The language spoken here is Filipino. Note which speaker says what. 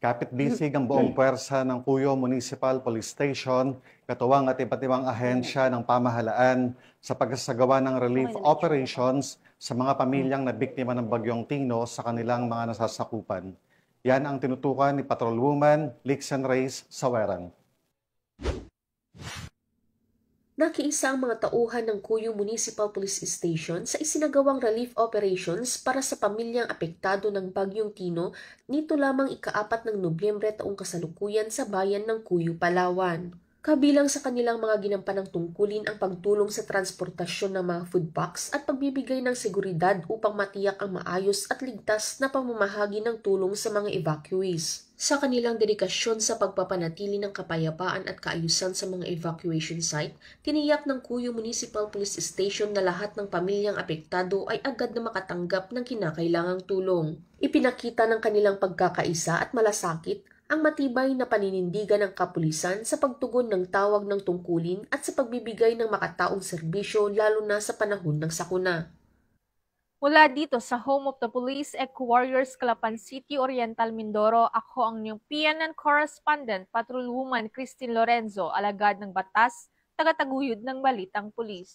Speaker 1: Kapit-bisig ang buong puwersa ng Puyo Municipal Police Station, katuwang at iba't ibang ahensya ng pamahalaan sa pagsasagawa ng relief operations sa mga pamilyang na biktima ng Bagyong Tino sa kanilang mga nasasakupan. Yan ang tinutukan ni Patrolwoman Lixen Reyes Saweran.
Speaker 2: Nakiisa ang mga tauhan ng Cuyo Municipal Police Station sa isinagawang relief operations para sa pamilyang apektado ng Bagyong Tino nito lamang ika-4 ng Nobyembre taong kasalukuyan sa bayan ng Cuyo, Palawan. Kabilang sa kanilang mga ginampanang tungkulin ang pagtulong sa transportasyon ng mga food packs at pagbibigay ng seguridad upang matiyak ang maayos at ligtas na pamamahagi ng tulong sa mga evacuees. Sa kanilang dedikasyon sa pagpapanatili ng kapayapaan at kaayusan sa mga evacuation site, tiniyak ng Cuyo Municipal Police Station na lahat ng pamilyang apektado ay agad na makatanggap ng kinakailangang tulong. Ipinakita ng kanilang pagkakaisa at malasakit ang matibay na paninindigan ng kapulisan sa pagtugon ng tawag ng tungkulin at sa pagbibigay ng makataong serbisyo lalo na sa panahon ng sakuna.
Speaker 3: Mula dito sa Home of the Police Eco-Warriors, Calapan City, Oriental Mindoro, ako ang inyong PNN correspondent, Patrolwoman Christine Lorenzo, alagad ng batas, tagataguyod ng Balitang Pulis.